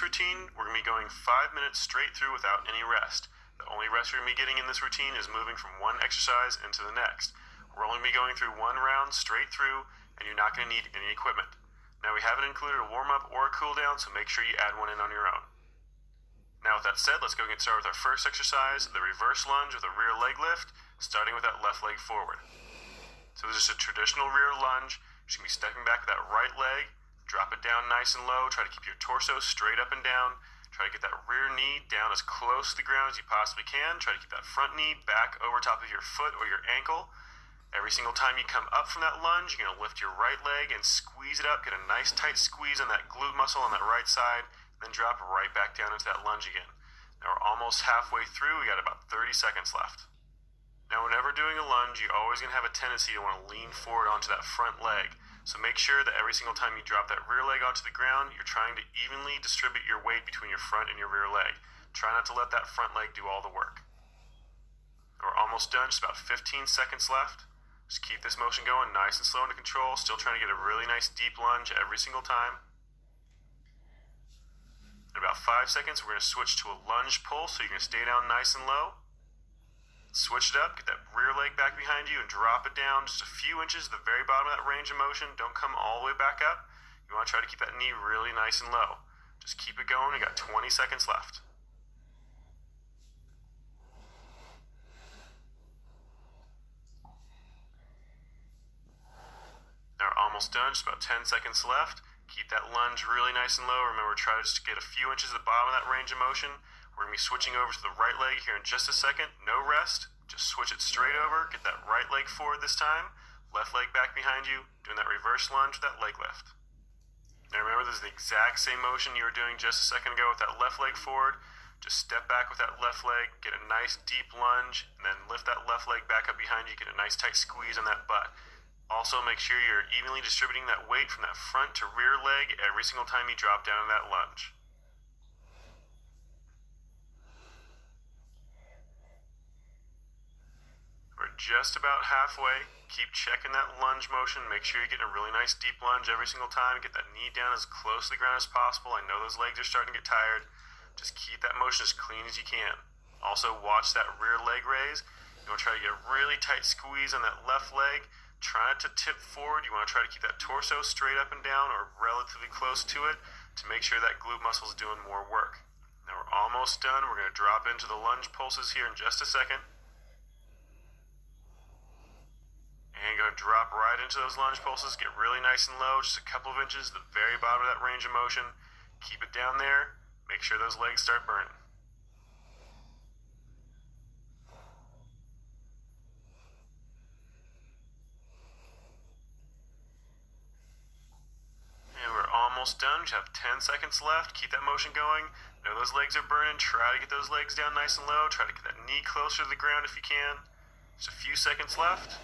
this routine, we're going to be going 5 minutes straight through without any rest. The only rest you're going to be getting in this routine is moving from one exercise into the next. We're only going to be going through one round straight through, and you're not going to need any equipment. Now, we haven't included a warm-up or a cool-down, so make sure you add one in on your own. Now, with that said, let's go get started with our first exercise, the reverse lunge with a rear leg lift, starting with that left leg forward. So this is a traditional rear lunge. You're going to be stepping back with that right leg, drop it down nice and low, try to keep your torso straight up and down, try to get that rear knee down as close to the ground as you possibly can, try to keep that front knee back over top of your foot or your ankle. Every single time you come up from that lunge, you're going to lift your right leg and squeeze it up, get a nice tight squeeze on that glute muscle on that right side, then drop right back down into that lunge again. Now we're almost halfway through, we got about 30 seconds left. Now whenever doing a lunge, you're always going to have a tendency to want to lean forward onto that front leg. So make sure that every single time you drop that rear leg onto the ground, you're trying to evenly distribute your weight between your front and your rear leg. Try not to let that front leg do all the work. We're almost done, just about 15 seconds left. Just keep this motion going nice and slow under control, still trying to get a really nice deep lunge every single time. In about 5 seconds, we're going to switch to a lunge pull, so you're going to stay down nice and low. Switch it up, get that rear leg back behind you and drop it down just a few inches at the very bottom of that range of motion. Don't come all the way back up. You want to try to keep that knee really nice and low. Just keep it going. You got 20 seconds left. Now we're almost done, just about 10 seconds left. Keep that lunge really nice and low. Remember, try to just get a few inches at the bottom of that range of motion. We're going to be switching over to the right leg here in just a second. No rest. Just switch it straight over. Get that right leg forward this time. Left leg back behind you. Doing that reverse lunge with that leg lift. Now remember, this is the exact same motion you were doing just a second ago with that left leg forward. Just step back with that left leg. Get a nice deep lunge. And then lift that left leg back up behind you. Get a nice tight squeeze on that butt. Also, make sure you're evenly distributing that weight from that front to rear leg every single time you drop down in that lunge. We're just about halfway. Keep checking that lunge motion. Make sure you're getting a really nice deep lunge every single time. Get that knee down as close to the ground as possible. I know those legs are starting to get tired. Just keep that motion as clean as you can. Also, watch that rear leg raise. You want to try to get a really tight squeeze on that left leg. Try not to tip forward. You want to try to keep that torso straight up and down or relatively close to it to make sure that glute muscle is doing more work. Now we're almost done. We're going to drop into the lunge pulses here in just a second. And go drop right into those lunge pulses. Get really nice and low, just a couple of inches at the very bottom of that range of motion. Keep it down there. Make sure those legs start burning. And we're almost done. Just have 10 seconds left. Keep that motion going. Know those legs are burning. Try to get those legs down nice and low. Try to get that knee closer to the ground if you can. Just a few seconds left.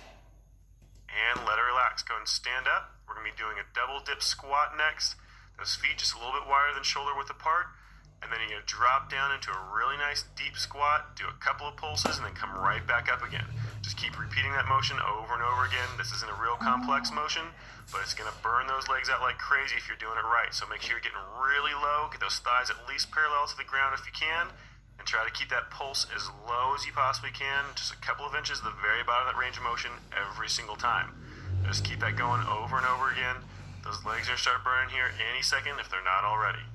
And let it relax. Go and stand up. We're going to be doing a double dip squat next. Those feet just a little bit wider than shoulder width apart. And then you're going to drop down into a really nice deep squat, do a couple of pulses, and then come right back up again. Just keep repeating that motion over and over again. This isn't a real complex motion, but it's going to burn those legs out like crazy if you're doing it right. So make sure you're getting really low. Get those thighs at least parallel to the ground if you can. And try to keep that pulse as low as you possibly can, just a couple of inches at the very bottom of that range of motion every single time. Just keep that going over and over again. Those legs are going to start burning here any second if they're not already.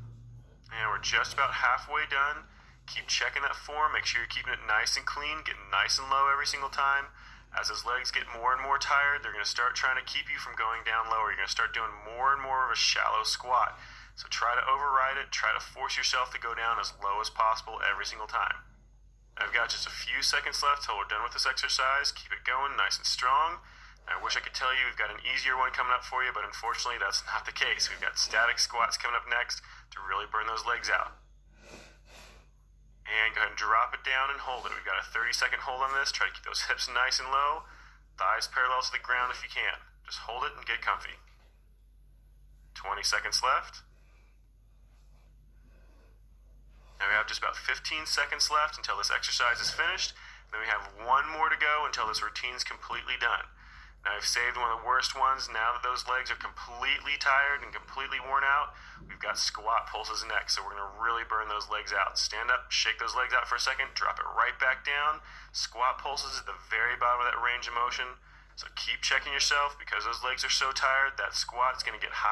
And we're just about halfway done. Keep checking that form. Make sure you're keeping it nice and clean, getting nice and low every single time. As those legs get more and more tired, they're going to start trying to keep you from going down lower. You're going to start doing more and more of a shallow squat. So try to override it, try to force yourself to go down as low as possible every single time. I've got just a few seconds left till we're done with this exercise. Keep it going nice and strong. I wish I could tell you we've got an easier one coming up for you, but unfortunately that's not the case. We've got static squats coming up next to really burn those legs out. And go ahead and drop it down and hold it. We've got a 30-second hold on this. Try to keep those hips nice and low. Thighs parallel to the ground if you can. Just hold it and get comfy. 20 seconds left. Now we have just about 15 seconds left until this exercise is finished. Then we have one more to go until this routine's completely done. Now I've saved one of the worst ones. Now that those legs are completely tired and completely worn out, we've got squat pulses next. So we're gonna really burn those legs out. Stand up, shake those legs out for a second, drop it right back down. Squat pulses at the very bottom of that range of motion. So keep checking yourself because those legs are so tired, that squat is gonna get high.